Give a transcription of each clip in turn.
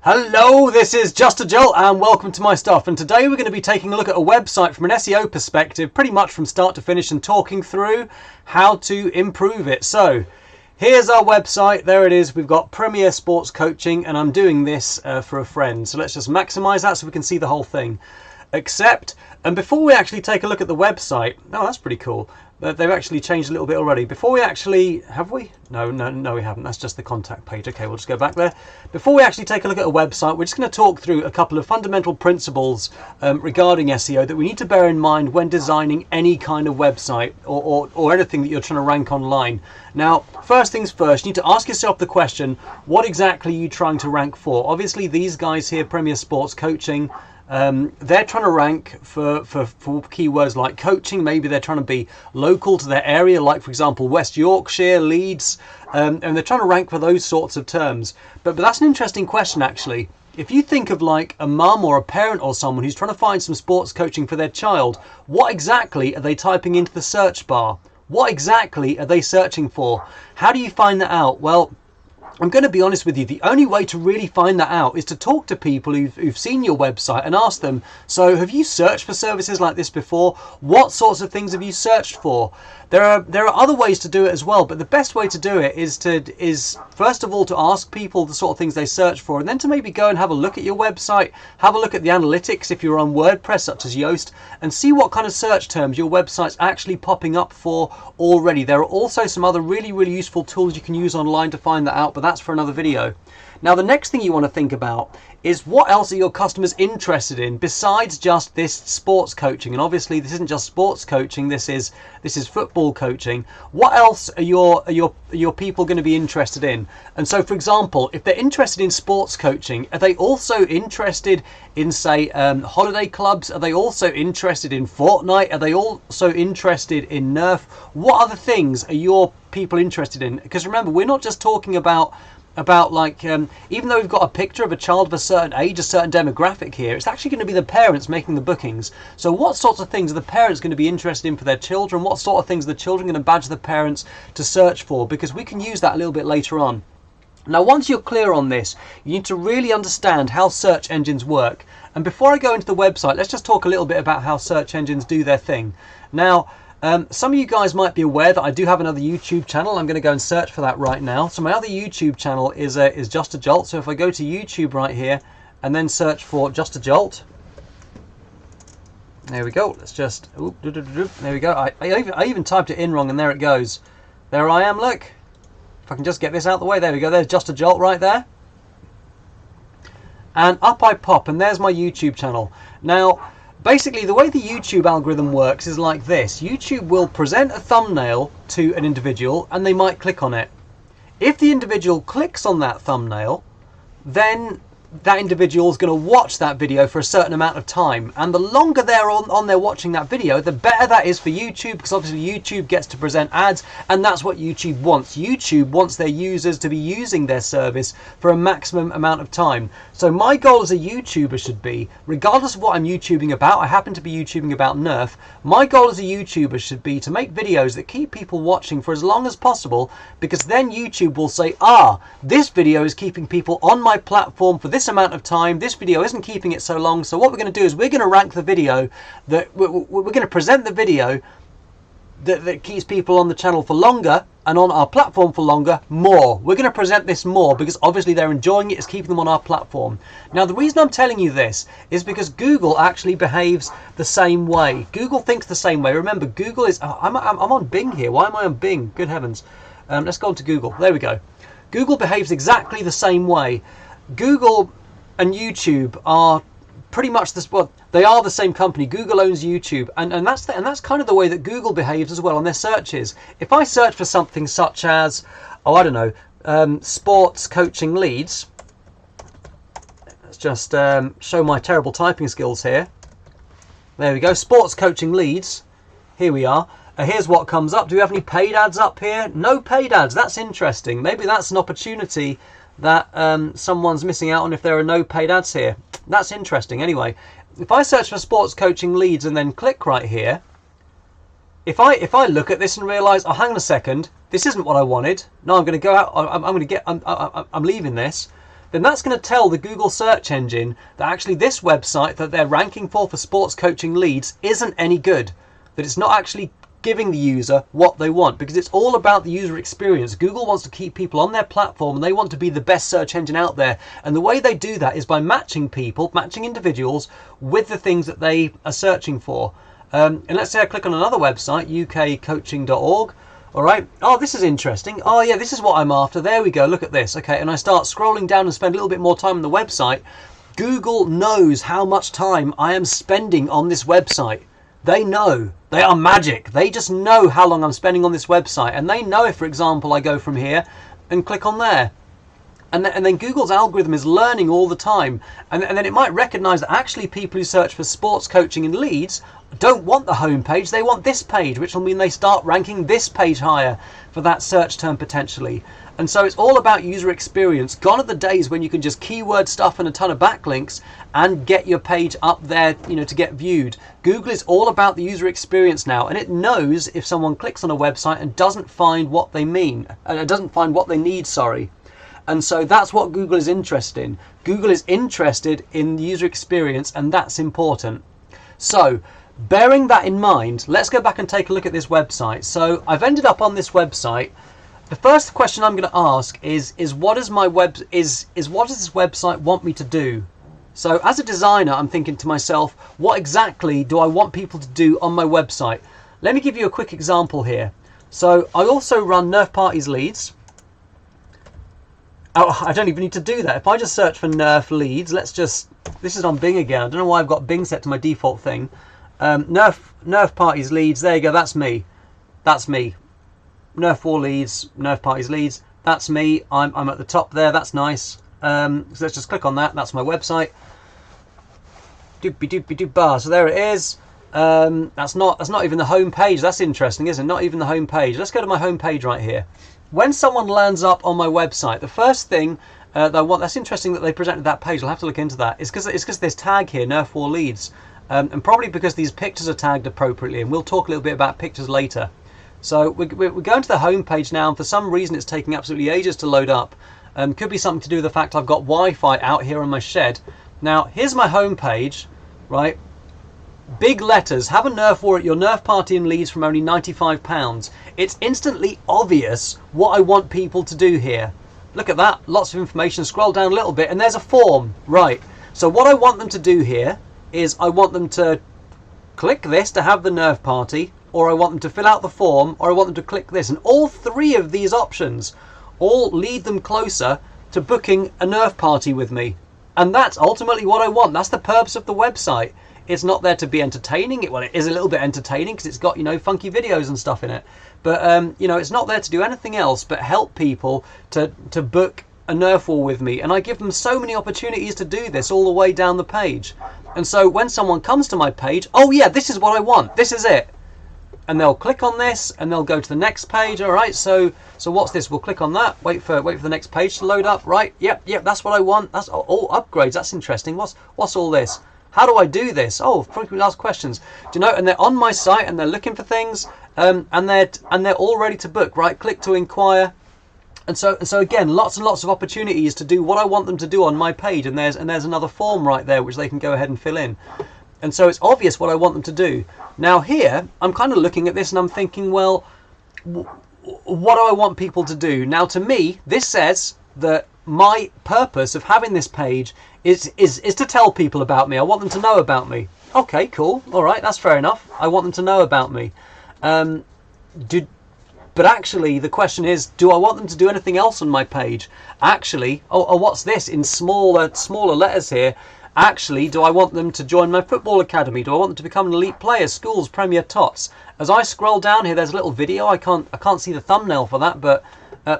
Hello, this is Just a Jolt and welcome to my stuff, and today we're going to be taking a look at a website from an SEO perspective, pretty much from start to finish, and talking through how to improve it. So here's our website. There it is. We've got Premier Sports Coaching, and I'm doing this for a friend. So let's just maximize that so we can see the whole thing. Accept. And before we actually take a look at the website, oh, that's pretty cool. They've actually changed a little bit already. Before we actually, have we? No, we haven't. That's just the contact page. Okay, we'll just go back there. Before we actually take a look at a website, we're just going to talk through a couple of fundamental principles regarding SEO that we need to bear in mind when designing any kind of website or anything that you're trying to rank online. Now, first things first, you need to ask yourself the question, what exactly are you trying to rank for? Obviously, these guys here, Premier Sports Coaching, they're trying to rank for keywords like coaching. Maybe they're trying to be local to their area, like for example West Yorkshire, Leeds, and they're trying to rank for those sorts of terms. But that's an interesting question actually. If you think of like a mum or a parent or someone who's trying to find some sports coaching for their child, what exactly are they typing into the search bar? What exactly are they searching for? How do you find that out? Well, I'm going to be honest with you, the only way to really find that out is to talk to people who've seen your website and ask them, so have you searched for services like this before? What sorts of things have you searched for? There are other ways to do it as well, but the best way to do it is first of all to ask people the sort of things they search for, and then to maybe go and have a look at your website, have a look at the analytics if you're on WordPress such as Yoast, and see what kind of search terms your website's actually popping up for already. There are also some other really useful tools you can use online to find that out, but that's for another video. Now, the next thing you want to think about is what else are your customers interested in besides just this sports coaching? And obviously this isn't just sports coaching, this is football coaching. What else are your people going to be interested in? And so, for example, if they're interested in sports coaching, are they also interested in, say, holiday clubs? Are they also interested in Fortnite? Are they also interested in Nerf? What other things are your people interested in? Because remember, we're not just talking about like even though we've got a picture of a child of a certain age, a certain demographic here, it's actually going to be the parents making the bookings. So what sorts of things are the parents going to be interested in for their children? What sort of things are the children going to badge the parents to search for? Because we can use that a little bit later on. Now, once you're clear on this, you need to really understand how search engines work. And before I go into the website, let's just talk a little bit about how search engines do their thing. Now, some of you guys might be aware that I do have another YouTube channel. I'm going to go and search for that right now. So my other YouTube channel is Just a Jolt. So if I go to YouTube right here and then search for Just a Jolt, there we go. Let's just, there we go. I even typed it in wrong and there it goes. There I am, look. If I can just get this out the way, there we go. There's Just a Jolt right there. And up I pop, and there's my YouTube channel. Now, basically, the way the YouTube algorithm works is like this. YouTube will present a thumbnail to an individual and they might click on it. If the individual clicks on that thumbnail, then that individual is going to watch that video for a certain amount of time, and the longer they're on there watching that video, the better that is for YouTube, because obviously YouTube gets to present ads, and that's what YouTube wants. YouTube wants their users to be using their service for a maximum amount of time. So my goal as a YouTuber should be, regardless of what I'm YouTubing about, I happen to be YouTubing about Nerf, my goal as a YouTuber should be to make videos that keep people watching for as long as possible, because then YouTube will say, this video is keeping people on my platform for this amount of time, this video isn't keeping it so long, so what we're going to do is we're going to rank the video, that we're going to present the video that keeps people on the channel for longer and on our platform for longer more. We're going to present this more because obviously they're enjoying it, it's keeping them on our platform. Now, the reason I'm telling you this is because Google actually behaves the same way. Google thinks the same way. Remember, Google is, I'm on Bing here. Why am I on Bing? Good heavens. Let's go on to Google. There we go. Google behaves exactly the same way. Google and YouTube are pretty much this. Well, they are the same company. Google owns YouTube, and that's kind of the way that Google behaves as well on their searches. If I search for something such as, I don't know, sports coaching leads. Let's just show my terrible typing skills here. There we go. Sports coaching leads. Here we are. Here's what comes up. Do we have any paid ads up here? No paid ads. That's interesting. Maybe that's an opportunity that someone's missing out on if there are no paid ads here. That's interesting. Anyway, if I search for sports coaching leads and then click right here, if I look at this and realise, oh, hang on a second, this isn't what I wanted. No, I'm going to go out. I'm leaving this. then that's going to tell the Google search engine that actually this website that they're ranking for sports coaching leads isn't any good, that it's not actually giving the user what they want, because it's all about the user experience. Google wants to keep people on their platform and they want to be the best search engine out there. And the way they do that is by matching people, matching individuals with the things that they are searching for. And let's say I click on another website, ukcoaching.org. All right. Oh, this is interesting. Oh, yeah, this is what I'm after. There we go. Look at this. Okay. And I start scrolling down and spend a little bit more time on the website. Google knows how much time I am spending on this website. They know. They are magic. They just know how long I'm spending on this website. And they know if, for example, I go from here and click on there. And then Google's algorithm is learning all the time. And then it might recognize that actually people who search for sports coaching and leads don't want the home page. They want this page, which will mean they start ranking this page higher for that search term potentially. And so it's all about user experience. Gone are the days when you can just keyword stuff and a ton of backlinks and get your page up there, to get viewed. Google is all about the user experience now, and it knows if someone clicks on a website and doesn't find what they need, sorry. And so that's what Google is interested in. Google is interested in the user experience, and that's important. So bearing that in mind, let's go back and take a look at this website. So I've ended up on this website. The first question I'm going to ask is what does what does this website want me to do? So as a designer, I'm thinking to myself, what exactly do I want people to do on my website? Let me give you a quick example here. So I also run Nerf parties leads. Oh, I don't even need to do that. If I just search for Nerf leads, this is on Bing again. I don't know why I've got Bing set to my default thing. Nerf parties leads, there you go, that's me. That's me. Nerf war leads, Nerf parties leads, that's me. I'm at the top there, that's nice. So let's just click on that, that's my website. Doopy doopy doop bar, so there it is. That's not even the home page. That's interesting, isn't it? Not even the home page. Let's go to my home page right here. When someone lands up on my website, the first thing that I want, that's interesting that they presented that page, I'll have to look into that, it's because this tag here, Nerf War Leads, and probably because these pictures are tagged appropriately, and we'll talk a little bit about pictures later. So we're going to the home page now, and for some reason it's taking absolutely ages to load up. Could be something to do with the fact I've got Wi-Fi out here in my shed. Now, here's my home page, right? Big letters, have a Nerf war at your Nerf party in Leeds from only £95. It's instantly obvious what I want people to do here. Look at that, lots of information. Scroll down a little bit and there's a form. Right, so what I want them to do here is I want them to click this to have the Nerf party, or I want them to fill out the form, or I want them to click this. And all three of these options all lead them closer to booking a Nerf party with me. And that's ultimately what I want. That's the purpose of the website. It's not there to be entertaining. Well, it is a little bit entertaining because it's got, funky videos and stuff in it. But, it's not there to do anything else but help people to book a Nerf war with me. And I give them so many opportunities to do this all the way down the page. And so when someone comes to my page, oh yeah, this is what I want. This is it. And they'll click on this and they'll go to the next page. All right, so what's this? We'll click on that. Wait for the next page to load up. Right, yep, that's what I want. That's all upgrades. That's interesting. What's all this? How do I do this? Oh, frequently asked questions. Do you know? And they're on my site and they're looking for things, and they're all ready to book. Right, click to inquire, and so again, lots and lots of opportunities to do what I want them to do on my page. And there's another form right there which they can go ahead and fill in. And so it's obvious what I want them to do. Now here, I'm kind of looking at this and I'm thinking, well, what do I want people to do? Now to me, this says that my purpose of having this page is to tell people about me. I want them to know about me. Okay, cool. All right, that's fair enough. I want them to know about me. But actually, the question is, do I want them to do anything else on my page? Actually, oh, what's this in smaller letters here? Actually, do I want them to join my football academy? Do I want them to become an elite player? Schools, Premier, Tots. As I scroll down here, there's a little video. I can't see the thumbnail for that, but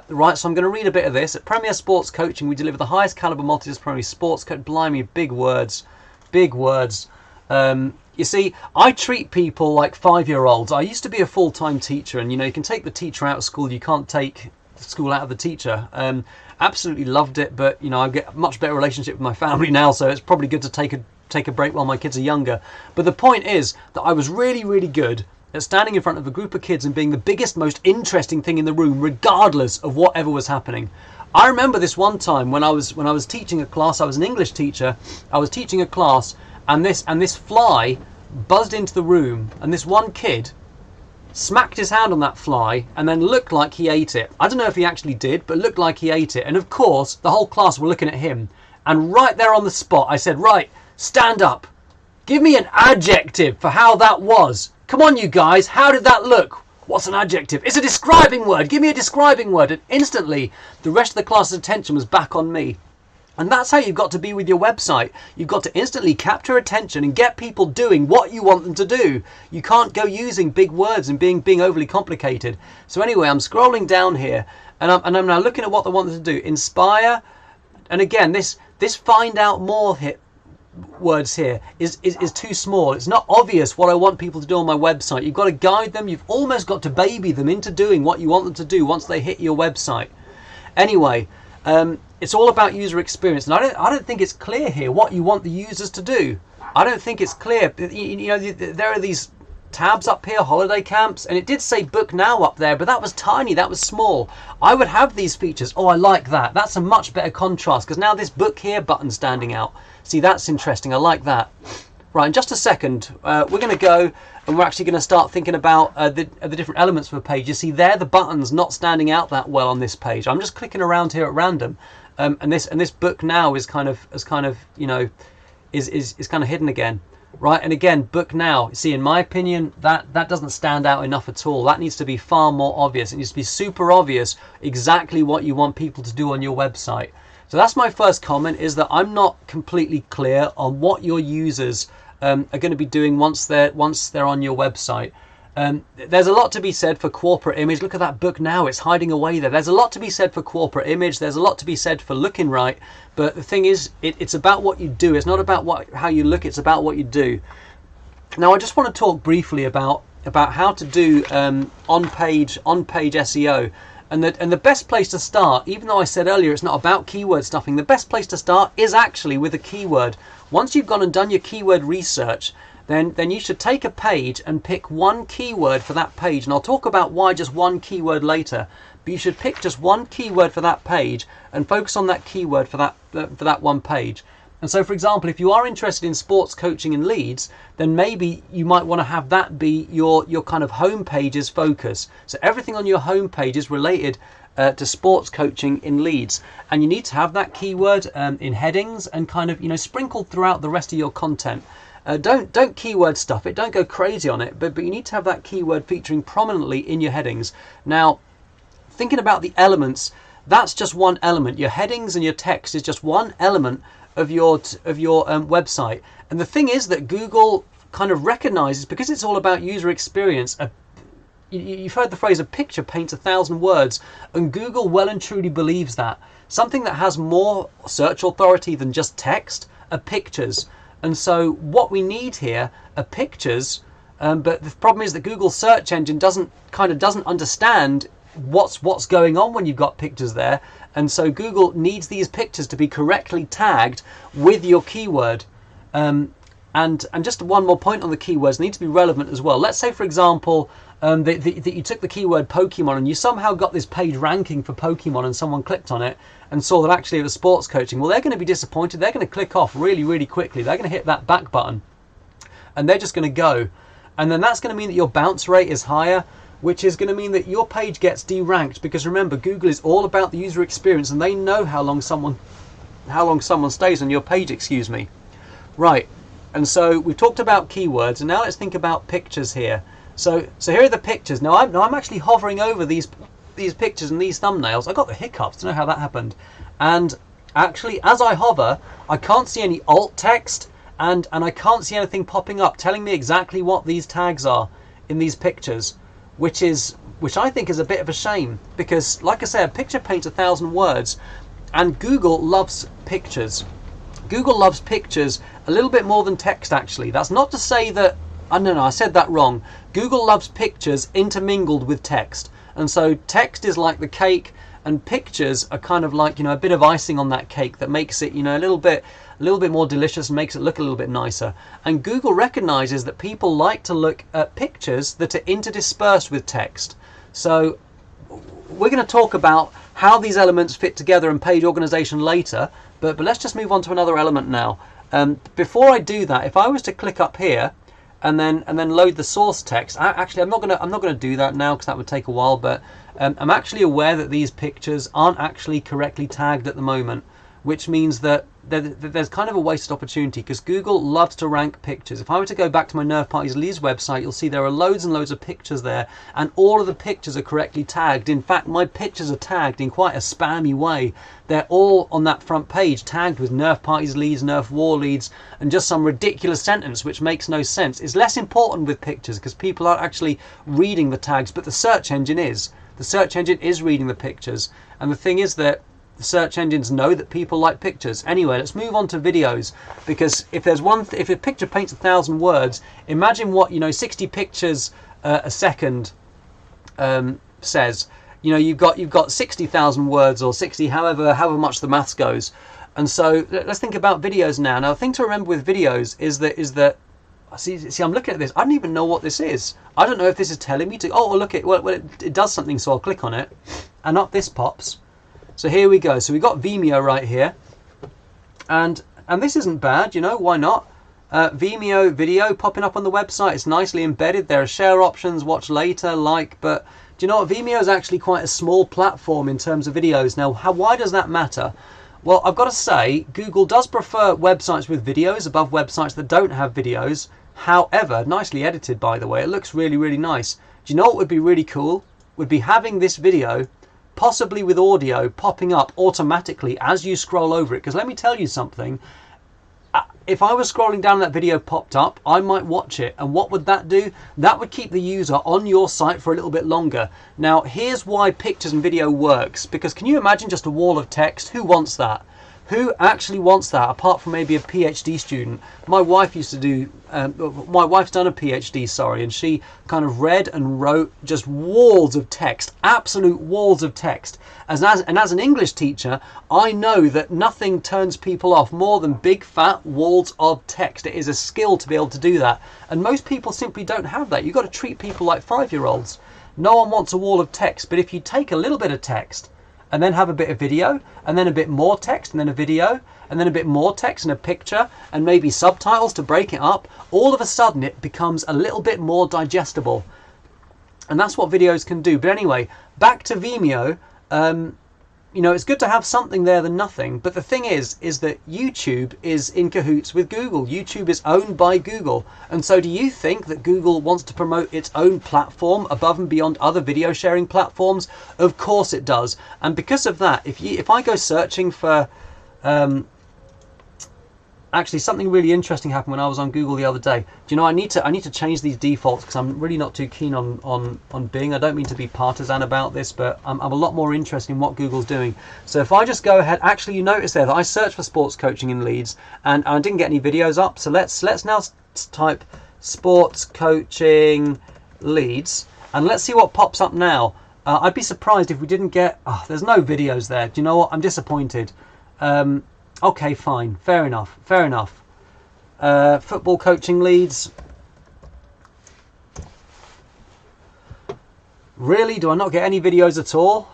right, so I'm going to read a bit of this. At Premier Sports Coaching, we deliver the highest caliber multidisciplinary sports coach. Blimey, big words. Big words. You see, I treat people like 5-year-olds. I used to be a full-time teacher, and you can take the teacher out of school. You can't take the school out of the teacher. Absolutely loved it, but I get a much better relationship with my family now, so it's probably good to take a break while my kids are younger. But the point is that I was really, really good at standing in front of a group of kids and being the biggest, most interesting thing in the room, regardless of whatever was happening. I remember this one time when I was teaching a class. I was an English teacher. I was teaching a class, and this fly buzzed into the room, and this one kid smacked his hand on that fly and then looked like he ate it. I don't know if he actually did, but looked like he ate it. And of course, the whole class were looking at him. And right there on the spot, I said, right, stand up. Give me an adjective for how that was. Come on, you guys, how did that look? What's an adjective? It's a describing word. Give me a describing word. And instantly, the rest of the class's attention was back on me. And that's how you've got to be with your website. You've got to instantly capture attention and get people doing what you want them to do. You can't go using big words and being overly complicated. So anyway, I'm scrolling down here, and I'm now looking at what they want them to do. Inspire, and again, this find out more words here is too small. It's not obvious what I want people to do on my website. You've got to guide them. You've almost got to baby them into doing what you want them to do once they hit your website. Anyway, it's all about user experience, and I don't think it's clear here what you want the users to do. I don't think it's clear. You know, there are these tabs up here, holiday camps, and it did say book now up there, but that was tiny, that was small. I would have these features. Oh, I like that. That's a much better contrast, because now this book here button's standing out. See, that's interesting. I like that. Right, in just a second, we're going to go and we're actually going to start thinking about the different elements of a page. You see there, the button's not standing out that well on this page. I'm just clicking around here at random, and this book now is kind of you know, is kind of hidden again. Right, and again, book now. See, in my opinion, that doesn't stand out enough at all. That needs to be far more obvious. It needs to be super obvious exactly what you want people to do on your website. So that's my first comment, is that I'm not completely clear on what your users are going to be doing once they're on your website. There's a lot to be said for corporate image. Look at that book now, it's hiding away there. There's a lot to be said for corporate image. There's a lot to be said for looking right. But the thing is, it's about what you do. It's not about how you look, it's about what you do. Now I just want to talk briefly about how to do on-page SEO. And the best place to start, even though I said earlier it's not about keyword stuffing, the best place to start is actually with a keyword. Once you've gone and done your keyword research, then you should take a page and pick one keyword for that page. And I'll talk about why just one keyword later. But you should pick just one keyword for that page and focus on that keyword for that one page. And so, for example, if you are interested in sports coaching in Leeds, then maybe you might want to have that be your kind of home page's focus. So everything on your home page is related to sports coaching in Leeds, and you need to have that keyword in headings and kind of, you know, sprinkled throughout the rest of your content. Don't keyword stuff it. Don't go crazy on it, but you need to have that keyword featuring prominently in your headings. Now, thinking about the elements, that's just one element. Your headings and your text is just one element of your website. And the thing is that Google kind of recognizes, because it's all about user experience, you've heard the phrase, a picture paints 1,000 words, and Google well and truly believes that. Something that has more search authority than just text are pictures. And so what we need here are pictures, but the problem is that Google's search engine doesn't understand what's going on when you've got pictures there, and so Google needs these pictures to be correctly tagged with your keyword. And just one more point on the keywords, need to be relevant as well. Let's say, for example, that you took the keyword Pokemon and you somehow got this page ranking for Pokemon, and someone clicked on it and saw that actually it was sports coaching. Well, they're going to be disappointed. They're going to click off really, really quickly. They're going to hit that back button and they're just going to go. And then that's going to mean that your bounce rate is higher, which is going to mean that your page gets deranked, because remember, Google is all about the user experience and they know how long someone stays on your page, excuse me. Right, and so we've talked about keywords, and now let's think about pictures here. So here are the pictures. Now I'm actually hovering over these pictures and these thumbnails. I got the hiccups, don't know how that happened. And actually, as I hover, I can't see any alt text, and I can't see anything popping up telling me exactly what these tags are in these pictures, which I think is a bit of a shame, because like I said, a picture paints 1,000 words, and Google loves pictures. Google loves pictures a little bit more than text, actually. That's not to say that, no, I said that wrong. Google loves pictures intermingled with text. And so text is like the cake, and pictures are kind of like, you know, a bit of icing on that cake that makes it, you know, a little bit more delicious and makes it look a little bit nicer. And Google recognizes that people like to look at pictures that are interdispersed with text. So we're going to talk about how these elements fit together in page organization later, but let's just move on to another element now. Before I do that, if I was to click up here and then load the source text, I'm not going to do that now because that would take a while, but I'm actually aware that these pictures aren't actually correctly tagged at the moment, which means that there's kind of a wasted opportunity because Google loves to rank pictures. If I were to go back to my Nerf Parties Leads website, you'll see there are loads and loads of pictures there, and all of the pictures are correctly tagged. In fact, my pictures are tagged in quite a spammy way. They're all on that front page tagged with Nerf Parties Leads, Nerf War Leads, and just some ridiculous sentence which makes no sense. It's less important with pictures because people aren't actually reading the tags, but the search engine is. The search engine is reading the pictures, and the thing is that the search engines know that people like pictures. Anyway, let's move on to videos, because if there's if a picture paints 1,000 words, imagine what, you know, 60 pictures a second says. You know, you've got 60,000 words, or 60, however much the maths goes. And so let's think about videos now. Now, the thing to remember with videos is that see, I'm looking at this. I don't even know what this is. I don't know if this is telling me to. Oh, look, it does something, so I'll click on it, and up this pops. So here we go. So we've got Vimeo right here, and this isn't bad, you know, why not? Vimeo video popping up on the website. It's nicely embedded. There are share options, watch later, like, but do you know what? Vimeo is actually quite a small platform in terms of videos. Now, why does that matter? Well, I've got to say, Google does prefer websites with videos above websites that don't have videos. However, nicely edited, by the way. It looks really, really nice. Do you know what would be really cool? Would be having this video, possibly with audio, popping up automatically as you scroll over it. Because let me tell you something, if I was scrolling down and that video popped up, I might watch it. And what would that do? That would keep the user on your site for a little bit longer. Now, here's why pictures and video works. Because can you imagine just a wall of text? Who wants that? Who actually wants that, apart from maybe a PhD student? My wife used to do, my wife's done a PhD, sorry, and she kind of read and wrote just walls of text, absolute walls of text. And as an English teacher, I know that nothing turns people off more than big fat walls of text. It is a skill to be able to do that. And most people simply don't have that. You've got to treat people like 5-year-olds. No one wants a wall of text, but if you take a little bit of text, and then have a bit of video, and then a bit more text, and then a video, and then a bit more text and a picture, and maybe subtitles to break it up, all of a sudden it becomes a little bit more digestible. And that's what videos can do. But anyway, back to Vimeo. You know, it's good to have something there than nothing. But the thing is that YouTube is in cahoots with Google. YouTube is owned by Google. And so do you think that Google wants to promote its own platform above and beyond other video sharing platforms? Of course it does. And because of that, if I go searching for... Actually, something really interesting happened when I was on Google the other day. Do you know, I need to change these defaults because I'm really not too keen on Bing. I don't mean to be partisan about this, but I'm a lot more interested in what Google's doing. So if I just go ahead, actually, you notice there that I searched for sports coaching in Leeds, and I didn't get any videos up. So let's now type sports coaching Leeds, and let's see what pops up now. I'd be surprised if we didn't get. Oh, there's no videos there. Do you know what? I'm disappointed. Okay, fine. Fair enough. Fair enough. Football coaching Leeds. Really? Do I not get any videos at all?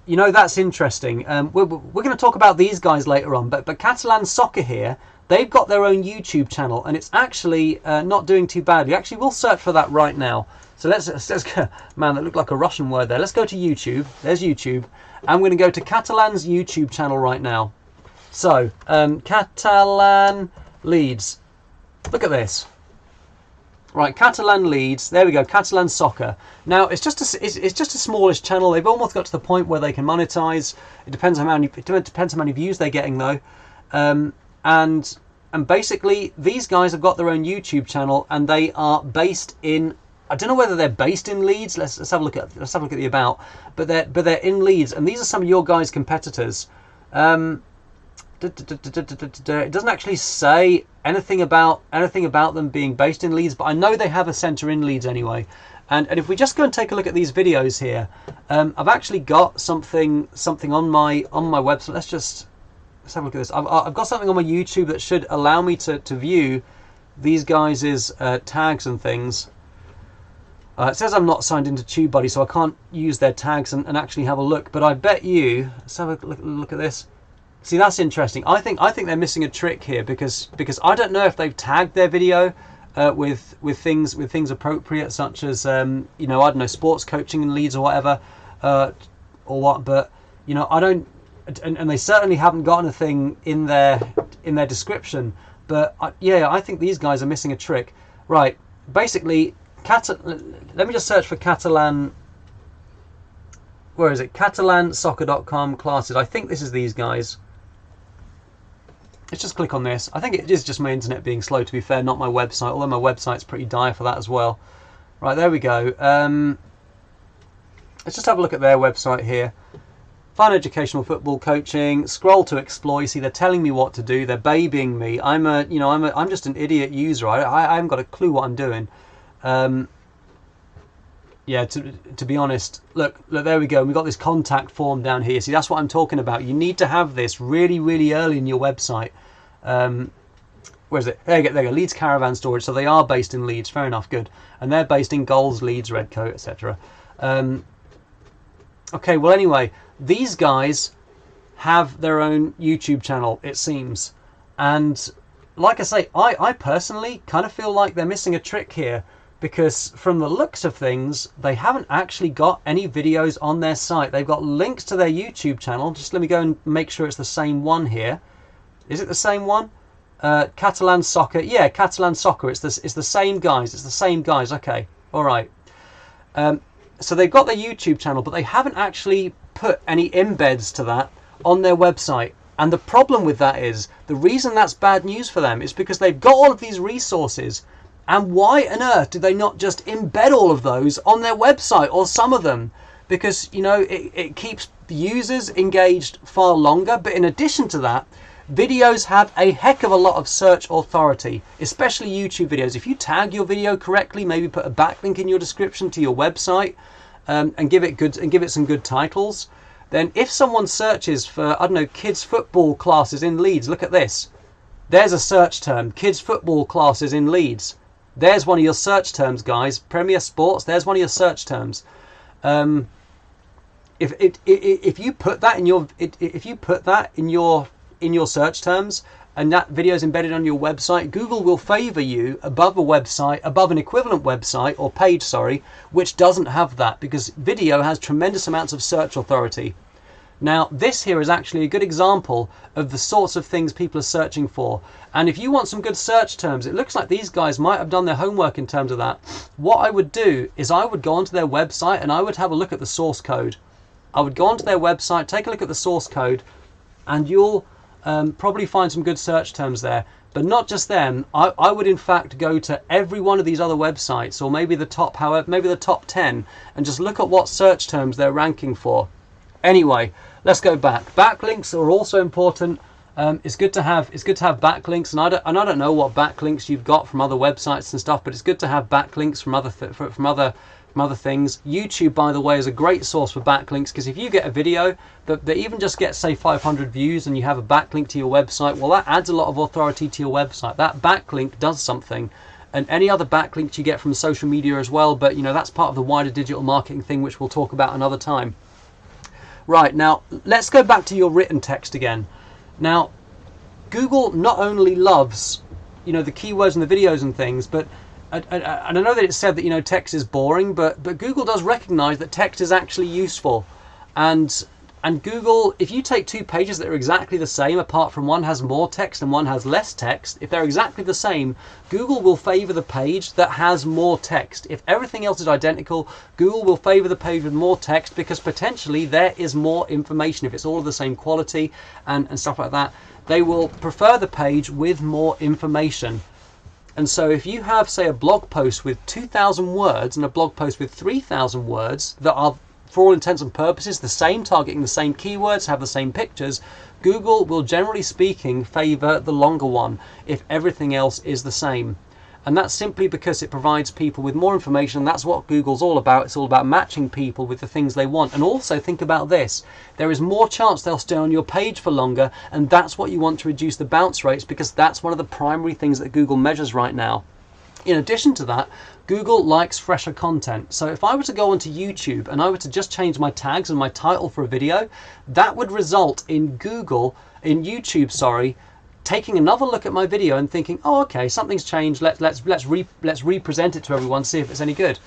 You know, that's interesting. We're going to talk about these guys later on, but Catalan Soccer here, they've got their own YouTube channel, and it's actually not doing too badly. Actually, we'll search for that right now. So let's go. Man, that looked like a Russian word there. Let's go to YouTube. There's YouTube. I'm going to go to Catalan's YouTube channel right now. So, Catalan Leeds. Look at this. Right, Catalan Leeds. There we go. Catalan Soccer. Now, it's just a smallish channel. They've almost got to the point where they can monetize. It depends how many views they're getting though. And basically, these guys have got their own YouTube channel, and they are based in. I don't know whether they're based in Leeds. Let's have a look at the about. But they're in Leeds, and these are some of your guys' competitors. It doesn't actually say anything about them being based in Leeds, but I know they have a centre in Leeds anyway. And if we just go and take a look at these videos here, I've actually got something on my website. Let's have a look at this. I've got something on my YouTube that should allow me to view these guys' tags and things. It says I'm not signed into TubeBuddy, so I can't use their tags and actually have a look. But I bet you, let's have a look at this. See, that's interesting. I think they're missing a trick here because I don't know if they've tagged their video with things appropriate, such as you know, I don't know, sports coaching in Leeds or whatever, or what. But you know, I don't, and they certainly haven't got anything in their description. But yeah, I think these guys are missing a trick. Right, basically, let me just search for Catalan. Where is it? CatalanSoccer.com classes. I think this is these guys. Let's just click on this. I think it is just my internet being slow, to be fair, not my website, although my website's pretty dire for that as well. Right, there we go. Let's just have a look at their website here. Find educational football coaching. Scroll to explore. You see, they're telling me what to do. They're babying me. I'm just an idiot user. I haven't got a clue what I'm doing. Yeah, to be honest, look, there we go. We've got this contact form down here. See, that's what I'm talking about. You need to have this really, really early in your website. Where is it? There you go. Leeds Caravan Storage. So they are based in Leeds. Fair enough. Good. And they're based in Goals, Leeds, Redcoat, etc. Okay. Well, anyway, these guys have their own YouTube channel, it seems. And like I say, I personally kind of feel like they're missing a trick here. Because from the looks of things, they haven't actually got any videos on their site. They've got links to their YouTube channel. Just let me go and make sure it's the same one here. Is it the same one? Catalan Soccer. Yeah, Catalan Soccer. It's the same guys. It's the same guys. Okay. All right. So they've got their YouTube channel, but they haven't actually put any embeds to that on their website. And the problem with that is, the reason that's bad news for them is because they've got all of these resources. And why on earth did they not just embed all of those on their website, or some of them? Because, you know, it keeps users engaged far longer. But in addition to that, videos have a heck of a lot of search authority, especially YouTube videos. If you tag your video correctly, maybe put a backlink in your description to your website, and give it some good titles, then if someone searches for, I don't know, kids football classes in Leeds, look at this. There's a search term, kids football classes in Leeds. There's one of your search terms, guys. Premier Sports. There's one of your search terms. If you put that in your search terms, and that video is embedded on your website, Google will favour you above an equivalent website or page, which doesn't have that, because video has tremendous amounts of search authority. Now, this here is actually a good example of the sorts of things people are searching for. And if you want some good search terms, it looks like these guys might have done their homework in terms of that. What I would do is I would go onto their website and I would have a look at the source code. I would go onto their website, take a look at the source code, and you'll probably find some good search terms there. But not just them. I would in fact go to every one of these other websites, or maybe the top 10, and just look at what search terms they're ranking for. Anyway, let's go back. Backlinks are also important. It's good to have backlinks, and I don't know what backlinks you've got from other websites and stuff, but it's good to have backlinks from other things. YouTube, by the way, is a great source for backlinks, because if you get a video that even just gets, say, 500 views, and you have a backlink to your website, well, that adds a lot of authority to your website. That backlink does something. And any other backlinks you get from social media as well, but you know, that's part of the wider digital marketing thing, which we'll talk about another time. Right, now let's go back to your written text again. Now, Google not only loves, you know, the keywords and the videos and things, but and I know that it's said that, you know, text is boring, but Google does recognize that text is actually useful. And Google, if you take two pages that are exactly the same, apart from one has more text and one has less text, if they're exactly the same, Google will favor the page that has more text. If everything else is identical, Google will favor the page with more text, because potentially there is more information. If it's all of the same quality and stuff like that, they will prefer the page with more information. And so if you have, say, a blog post with 2,000 words and a blog post with 3,000 words that are, for all intents and purposes, the same, targeting the same keywords, have the same pictures, Google will, generally speaking, favor the longer one if everything else is the same. And that's simply because it provides people with more information. That's what Google's all about. It's all about matching people with the things they want. And also think about this. There is more chance they'll stay on your page for longer, and that's what you want to reduce the bounce rates, because that's one of the primary things that Google measures right now. In addition to that, Google likes fresher content. So if I were to go onto YouTube and I were to just change my tags and my title for a video, that would result in YouTube, taking another look at my video and thinking, oh, okay, something's changed. Let's represent it to everyone, see if it's any good.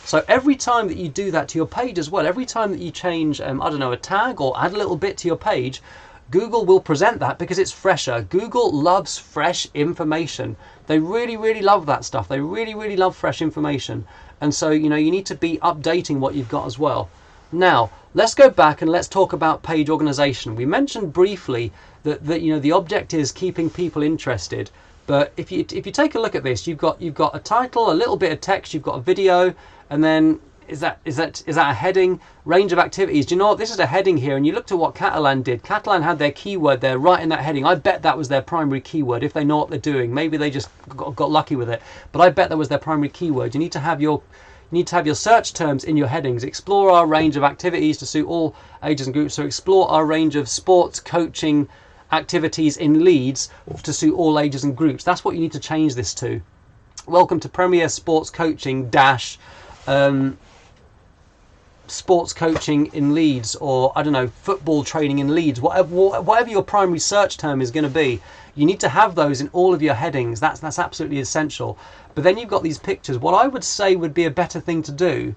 So every time that you do that to your page as well, every time that you change, I don't know, a tag or add a little bit to your page, Google will present that because it's fresher. Google loves fresh information. They really, really love that stuff. They really, really love fresh information. And so, you need to be updating what you've got as well. Now, let's go back and let's talk about page organization. We mentioned briefly that the object is keeping people interested. But if you take a look at this, you've got a title, a little bit of text, you've got a video, and then is that a heading? Range of activities. Do you know what? This is a heading here, and you looked at what Catalan did. Catalan had their keyword there right in that heading. I bet that was their primary keyword, if they know what they're doing. Maybe they just got lucky with it, but I bet that was their primary keyword. You need to have your search terms in your headings. Explore our range of activities to suit all ages and groups. So explore our range of sports coaching activities in Leeds to suit all ages and groups. That's what you need to change this to. Welcome to Premier Sports Coaching dash sports coaching in Leeds, or I don't know, football training in Leeds, whatever your primary search term is going to be. You need to have those in all of your headings. That's absolutely essential. But then you've got these pictures. What I would say would be a better thing to do,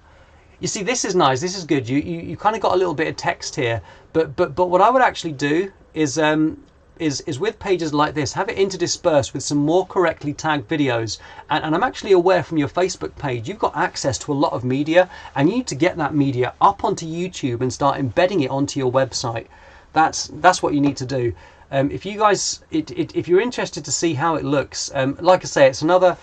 you see, this is nice, this is good. You kind of got a little bit of text here, but what I would actually do is with pages like this, have it interdispersed with some more correctly tagged videos. And I'm actually aware from your Facebook page, you've got access to a lot of media, and you need to get that media up onto YouTube and start embedding it onto your website. That's what you need to do. If you guys, if you're interested to see how it looks, like I say, it's another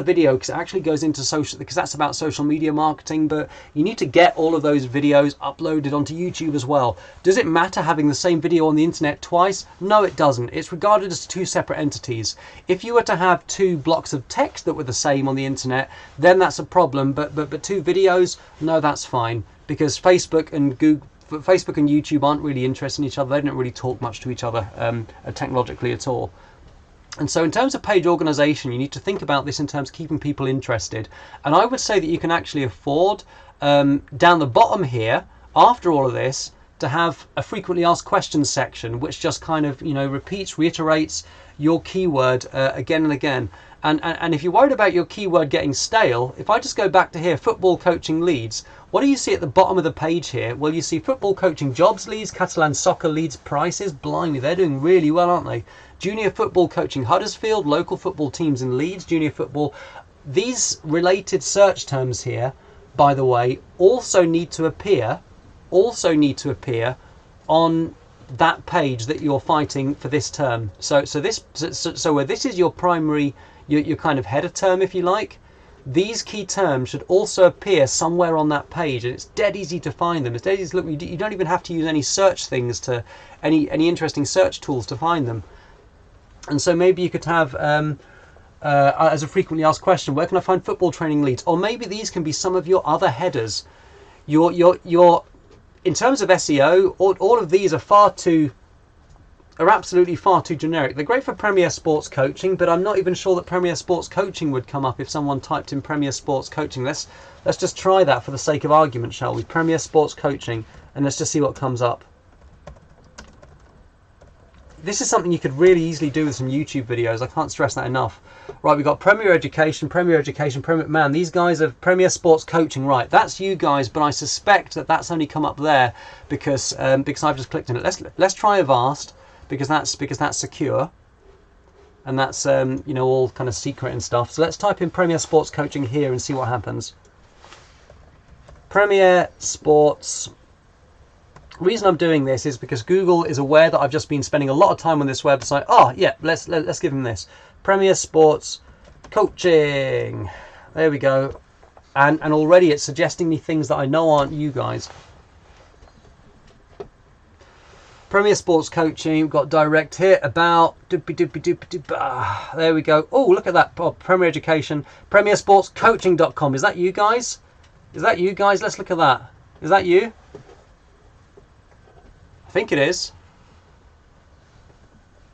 video because it actually goes into social, because that's about social media marketing, but you need to get all of those videos uploaded onto YouTube as well. Does it matter having the same video on the internet twice? No, it doesn't. It's regarded as two separate entities. If you were to have two blocks of text that were the same on the internet, then that's a problem, but two videos, no, that's fine, because Facebook and YouTube aren't really interested in each other. They don't really talk much to each other technologically at all. And so in terms of page organization, you need to think about this in terms of keeping people interested. And I would say that you can actually afford down the bottom here, after all of this, to have a frequently asked questions section, which just kind of, reiterates your keyword again and again. And if you're worried about your keyword getting stale, if I just go back to here, football coaching leads, what do you see at the bottom of the page here? Well, you see football coaching jobs leads, Catalan soccer leads prices. Blimey, they're doing really well, aren't they? Junior football coaching Huddersfield, local football teams in Leeds, junior football. These related search terms here, by the way, also need to appear on that page that you're fighting for this term. So where this is your primary, your kind of header term, if you like, these key terms should also appear somewhere on that page, and it's dead easy to find them. It's dead easy to look. You don't even have to use any search things to any interesting search tools to find them. And so maybe you could have as a frequently asked question, where can I find football training leads? Or maybe these can be some of your other headers. Your in terms of SEO, all of these are absolutely far too generic. They're great for Premier Sports Coaching, but I'm not even sure that Premier Sports Coaching would come up if someone typed in Premier Sports Coaching. Let's just try that for the sake of argument, shall we? Premier Sports Coaching, and let's just see what comes up. This is something you could really easily do with some YouTube videos. I can't stress that enough. Right, we've got Premier Education, man, these guys are Premier Sports Coaching. Right, that's you guys, but I suspect that that's only come up there because I've just clicked on it. Let's try Avast, because that's secure, and that's all kind of secret and stuff. So let's type in Premier Sports Coaching here and see what happens. Premier Sports. The reason I'm doing this is because Google is aware that I've just been spending a lot of time on this website. Oh yeah, let's give them this. Premier Sports Coaching. There we go. And already it's suggesting me things that I know aren't you guys. Premier Sports Coaching, we've got direct here, about, there we go. Oh, look at that, Premier Education, premiersportscoaching.com. Is that you guys? Is that you guys? Let's look at that. Is that you? I think it is.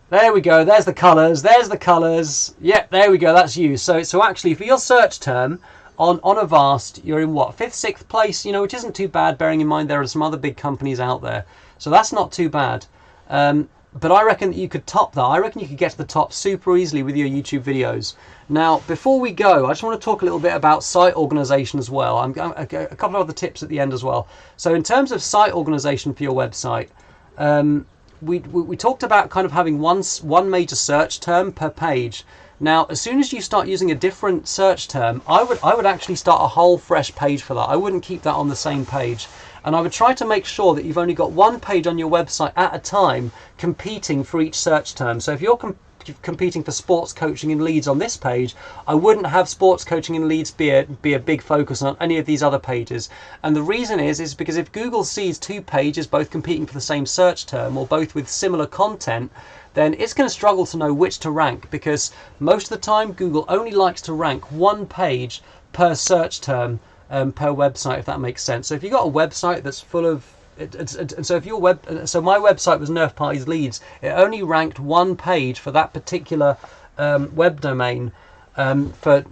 There we go, there's the colours, there's the colours. Yep, there we go, that's you. So actually, for your search term, on Avast, you're in what, 5th, 6th place, you know, which isn't too bad, bearing in mind there are some other big companies out there. So that's not too bad. But I reckon that you could top that. I reckon you could get to the top super easily with your YouTube videos. Now, before we go, I just want to talk a little bit about site organization as well. A couple of other tips at the end as well. So in terms of site organization for your website, we talked about kind of having one major search term per page. Now, as soon as you start using a different search term, I would actually start a whole fresh page for that. I wouldn't keep that on the same page. And I would try to make sure that you've only got one page on your website at a time competing for each search term. So if you're competing for sports coaching and leads on this page, I wouldn't have sports coaching and leads be a big focus on any of these other pages. And the reason is because if Google sees 2 pages both competing for the same search term or both with similar content, then it's going to struggle to know which to rank, because most of the time Google only likes to rank 1 page per search term per website, if that makes sense. So if you've got a website that's full of so if your so my website was Nerf Parties Leads, it only ranked 1 page for that particular web domain for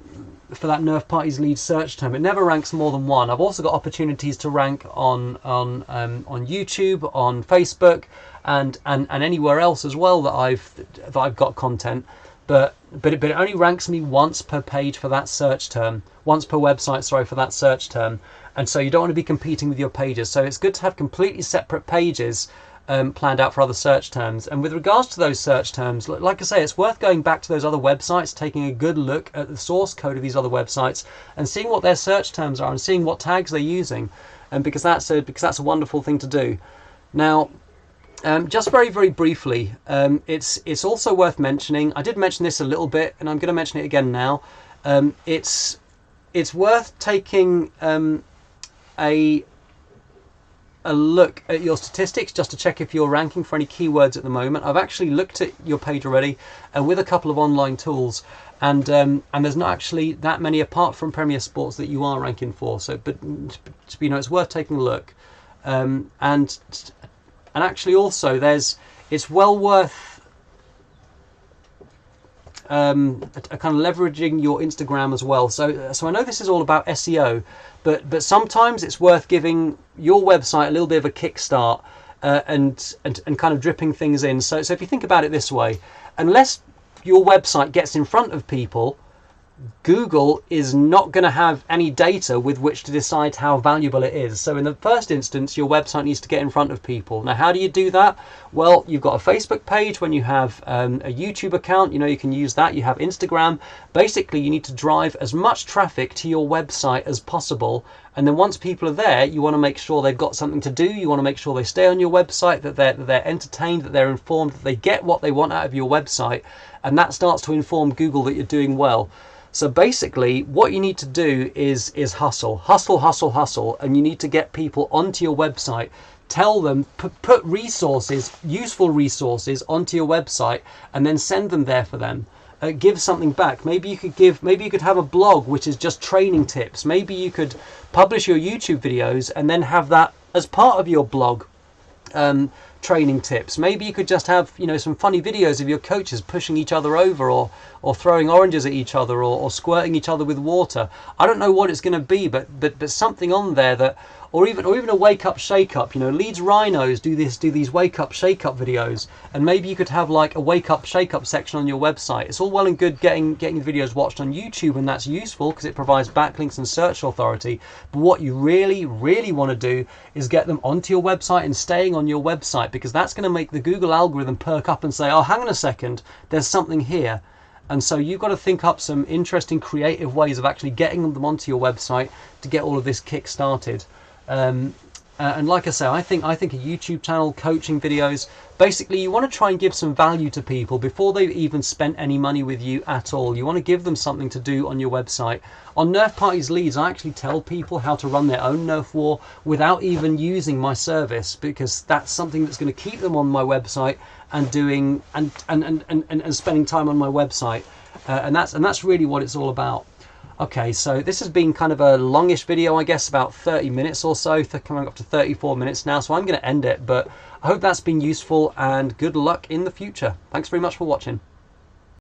that Nerf Parties Leads search term. It never ranks more than 1. I've also got opportunities to rank on YouTube, on Facebook, and anywhere else as well that I've got content. But it only ranks me once per page for that search term, once per website, sorry, for that search term. And so you don't want to be competing with your pages. So it's good to have completely separate pages planned out for other search terms. And with regards to those search terms, like I say, it's worth going back to those other websites, taking a good look at the source code of these other websites and seeing what their search terms are and seeing what tags they're using. And because that's a wonderful thing to do. Now, just very, very briefly, it's also worth mentioning, I did mention this a little bit and I'm going to mention it again now. It's worth taking a look at your statistics just to check if you're ranking for any keywords at the moment. I've actually looked at your page already with a couple of online tools, and there's not actually that many apart from Premier Sports that you are ranking for. So, but you know, it's worth taking a look. And actually also it's well worth a kind of leveraging your Instagram as well. So I know this is all about SEO, but sometimes it's worth giving your website a little bit of a kickstart and kind of dripping things in. So if you think about it this way, unless your website gets in front of people, Google is not going to have any data with which to decide how valuable it is. So in the first instance, your website needs to get in front of people. Now, how do you do that? Well, you've got a Facebook page. When you have a YouTube account, you know, you can use that. You have Instagram. Basically, you need to drive as much traffic to your website as possible. And then once people are there, you want to make sure they've got something to do. You want to make sure they stay on your website, that they're entertained, that they're informed, that they get what they want out of your website. And that starts to inform Google that you're doing well. So basically, what you need to do is hustle, and you need to get people onto your website. Tell them, put resources, useful resources, onto your website, and then send them there for them. Give something back. Maybe you could have a blog which is just training tips. Maybe you could publish your YouTube videos and then have that as part of your blog. Training tips. Maybe you could just have, you know, some funny videos of your coaches pushing each other over, or throwing oranges at each other, or squirting each other with water. I don't know what it's going to be, but something on there that, or even a wake up shake up. You know, Leeds Rhinos do these wake up shake up videos, and maybe you could have like a wake up shake up section on your website. It's all well and good getting videos watched on YouTube, and that's useful because it provides backlinks and search authority. But what you really want to do is get them onto your website and staying on your website, because that's going to make the Google algorithm perk up and say, oh, hang on a second, there's something here. And so you've got to think up some interesting, creative ways of actually getting them onto your website to get all of this kick started. And And like I say, I think a YouTube channel, coaching videos, basically you want to try and give some value to people before they've even spent any money with you at all. You want to give them something to do on your website. On Nerf Parties Leads, I actually tell people how to run their own Nerf war without even using my service, because that's something that's going to keep them on my website and doing and spending time on my website. And that's really what it's all about. Okay, so this has been kind of a longish video, I guess, about 30 minutes or so, coming up to 34 minutes now, so I'm going to end it, but I hope that's been useful, and good luck in the future. Thanks very much for watching.